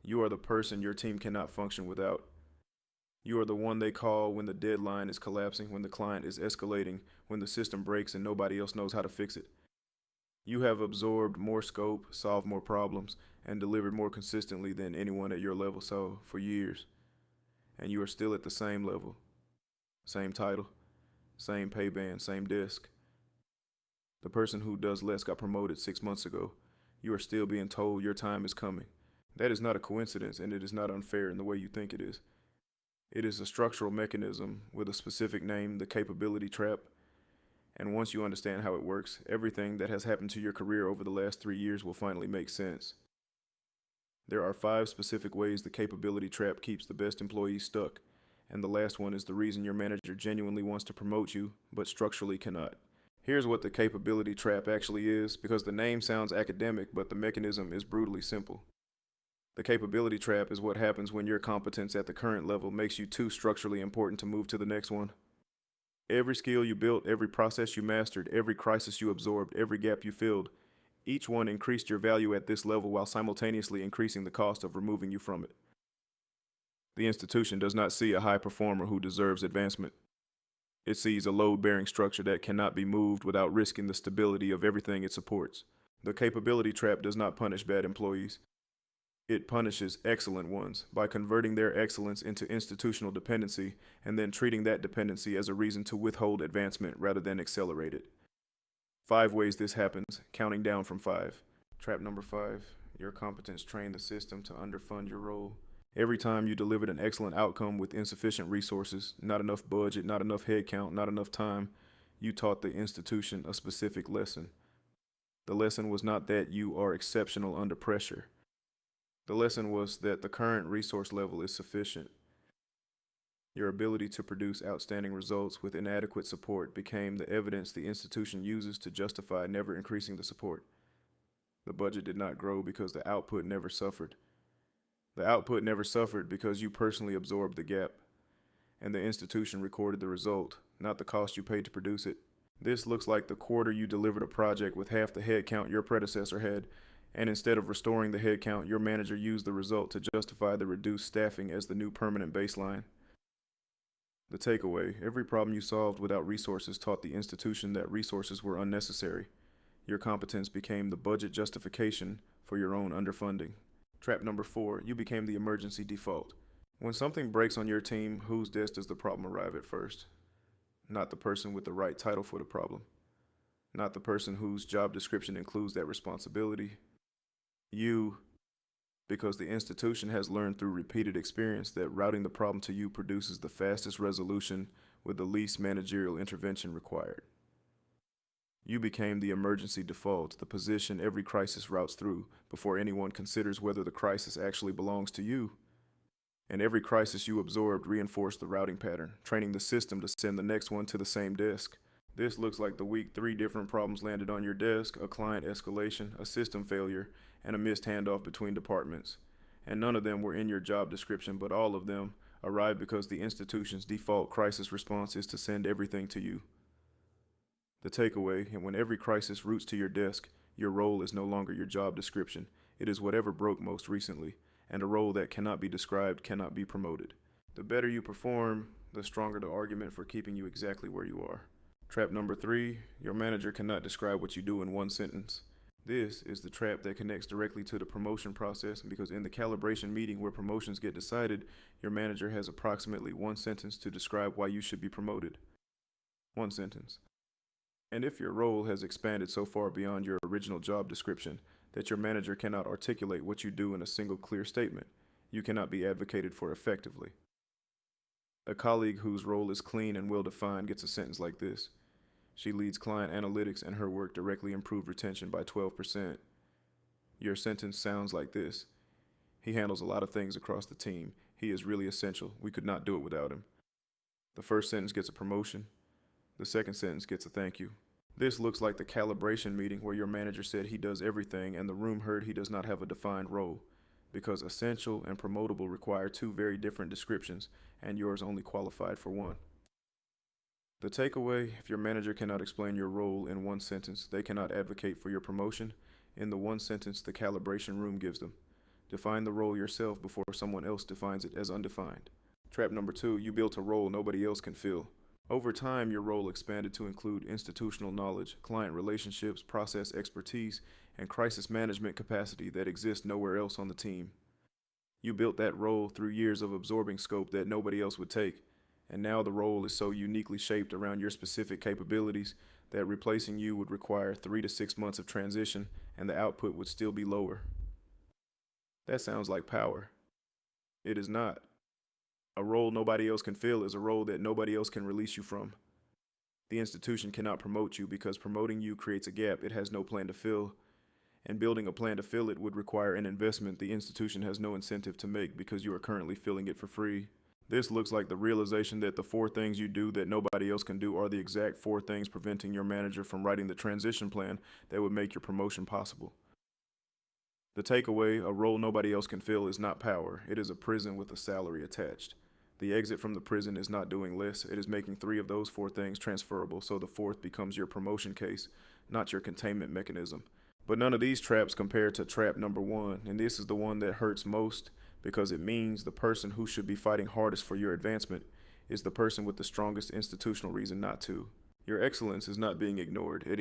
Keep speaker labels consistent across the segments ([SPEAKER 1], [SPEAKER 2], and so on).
[SPEAKER 1] You are the person your team cannot function without. You are the one they call when the deadline is collapsing, when the client is escalating, when the system breaks and nobody else knows how to fix it. You have absorbed more scope, solved more problems, and delivered more consistently than anyone at your level so for years. And you are still at the same level, same title, same pay band, same desk. The person who does less got promoted 6 months ago. You are still being told your time is coming. That is not a coincidence, and it is not unfair in the way you think it is. It is a structural mechanism with a specific name, the capability trap. And once you understand how it works, everything that has happened to your career over the last 3 years will finally make sense. There are 5 specific ways the capability trap keeps the best employees stuck, and the last one is the reason your manager genuinely wants to promote you, but structurally cannot. Here's what the capability trap actually is, because the name sounds academic, but the mechanism is brutally simple. The capability trap is what happens when your competence at the current level makes you too structurally important to move to the next one. Every skill you built, every process you mastered, every crisis you absorbed, every gap you filled, each one increased your value at this level while simultaneously increasing the cost of removing you from it. The institution does not see a high performer who deserves advancement. It sees a load-bearing structure that cannot be moved without risking the stability of everything it supports. The capability trap does not punish bad employees. It punishes excellent ones by converting their excellence into institutional dependency and then treating that dependency as a reason to withhold advancement rather than accelerate it. 5 ways this happens, counting down from 5. Trap number 5, your competence trained the system to underfund your role. Every time you delivered an excellent outcome with insufficient resources, not enough budget, not enough headcount, not enough time, you taught the institution a specific lesson. The lesson was not that you are exceptional under pressure. The lesson was that the current resource level is sufficient. Your ability to produce outstanding results with inadequate support became the evidence the institution uses to justify never increasing the support. The budget did not grow because the output never suffered. The output never suffered because you personally absorbed the gap, and the institution recorded the result, not the cost you paid to produce it. This looks like the quarter you delivered a project with half the headcount your predecessor had, and instead of restoring the headcount, your manager used the result to justify the reduced staffing as the new permanent baseline. The takeaway, every problem you solved without resources taught the institution that resources were unnecessary. Your competence became the budget justification for your own underfunding. Trap number 4, you became the emergency default. When something breaks on your team, whose desk does the problem arrive at first? Not the person with the right title for the problem. Not the person whose job description includes that responsibility. You, because the institution has learned through repeated experience that routing the problem to you produces the fastest resolution with the least managerial intervention required. You became the emergency default, the position every crisis routes through before anyone considers whether the crisis actually belongs to you. And every crisis you absorbed reinforced the routing pattern, training the system to send the next one to the same desk. This looks like the week 3 different problems landed on your desk, a client escalation, a system failure, and a missed handoff between departments. And none of them were in your job description, but all of them arrived because the institution's default crisis response is to send everything to you. The takeaway, and when every crisis routes to your desk, your role is no longer your job description. It is whatever broke most recently, and a role that cannot be described cannot be promoted. The better you perform, the stronger the argument for keeping you exactly where you are. Trap number 3, your manager cannot describe what you do in one sentence. This is the trap that connects directly to the promotion process because in the calibration meeting where promotions get decided, your manager has approximately one sentence to describe why you should be promoted. One sentence. And if your role has expanded so far beyond your original job description that your manager cannot articulate what you do in a single clear statement, you cannot be advocated for effectively. A colleague whose role is clean and well-defined gets a sentence like this. She leads client analytics and her work directly improved retention by 12%. Your sentence sounds like this. He handles a lot of things across the team. He is really essential. We could not do it without him. The first sentence gets a promotion. The second sentence gets a thank you. This looks like the calibration meeting where your manager said he does everything and the room heard he does not have a defined role, because essential and promotable require 2 very different descriptions and yours only qualified for one. The takeaway, if your manager cannot explain your role in one sentence, they cannot advocate for your promotion in the one sentence the calibration room gives them. Define the role yourself before someone else defines it as undefined. Trap number 2, you built a role nobody else can fill. Over time, your role expanded to include institutional knowledge, client relationships, process expertise, and crisis management capacity that exists nowhere else on the team. You built that role through years of absorbing scope that nobody else would take, and now the role is so uniquely shaped around your specific capabilities that replacing you would require 3 to 6 months of transition and the output would still be lower. That sounds like power. It is not. A role nobody else can fill is a role that nobody else can release you from. The institution cannot promote you because promoting you creates a gap it has no plan to fill, and building a plan to fill it would require an investment the institution has no incentive to make because you are currently filling it for free. This looks like the realization that the 4 things you do that nobody else can do are the exact 4 things preventing your manager from writing the transition plan that would make your promotion possible. The takeaway, a role nobody else can fill, is not power. It is a prison with a salary attached. The exit from the prison is not doing less. It is making 3 of those 4 things transferable, so the 4th becomes your promotion case, not your containment mechanism. But none of these traps compare to trap number 1, and this is the one that hurts most because it means the person who should be fighting hardest for your advancement is the person with the strongest institutional reason not to. Your excellence is not being ignored. It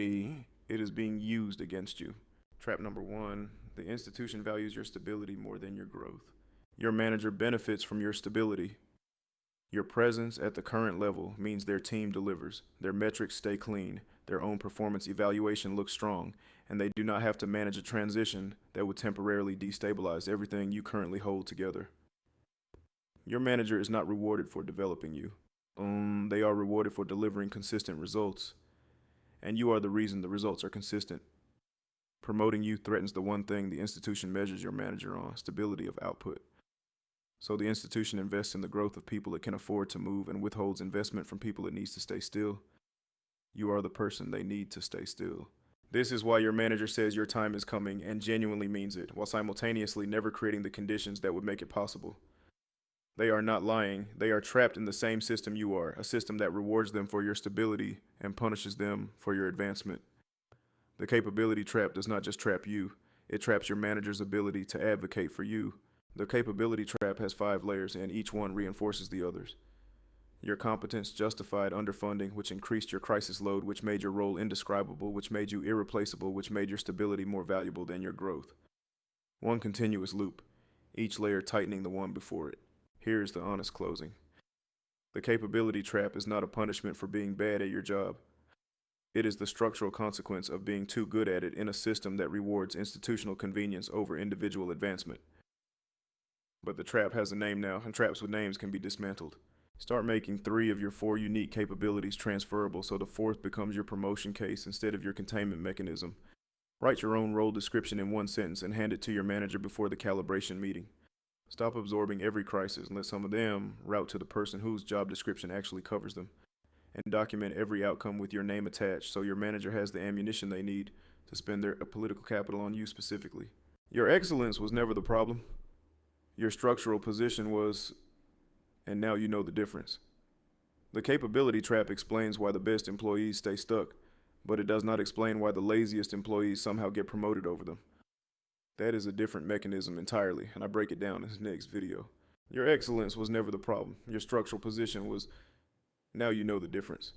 [SPEAKER 1] is being used against you. Trap number 1, the institution values your stability more than your growth. Your manager benefits from your stability. Your presence at the current level means their team delivers, their metrics stay clean, their own performance evaluation looks strong, and they do not have to manage a transition that would temporarily destabilize everything you currently hold together. Your manager is not rewarded for developing you. They are rewarded for delivering consistent results, and you are the reason the results are consistent. Promoting you threatens the one thing the institution measures your manager on, stability of output. So the institution invests in the growth of people it can afford to move and withholds investment from people it needs to stay still. You are the person they need to stay still. This is why your manager says your time is coming and genuinely means it, while simultaneously never creating the conditions that would make it possible. They are not lying. They are trapped in the same system you are, a system that rewards them for your stability and punishes them for your advancement. The capability trap does not just trap you, it traps your manager's ability to advocate for you. The capability trap has 5 layers, and each one reinforces the others. Your competence justified underfunding, which increased your crisis load, which made your role indescribable, which made you irreplaceable, which made your stability more valuable than your growth. One continuous loop, each layer tightening the one before it. Here is the honest closing. The capability trap is not a punishment for being bad at your job. It is the structural consequence of being too good at it in a system that rewards institutional convenience over individual advancement. But the trap has a name now, and traps with names can be dismantled. Start making 3 of your 4 unique capabilities transferable so the 4th becomes your promotion case instead of your containment mechanism. Write your own role description in 1 sentence and hand it to your manager before the calibration meeting. Stop absorbing every crisis and let some of them route to the person whose job description actually covers them. And document every outcome with your name attached so your manager has the ammunition they need to spend their political capital on you specifically. Your excellence was never the problem. Your structural position was, and now you know the difference. The capability trap explains why the best employees stay stuck, but it does not explain why the laziest employees somehow get promoted over them. That is a different mechanism entirely, and I break it down in this next video. Your excellence was never the problem. Your structural position was, now you know the difference.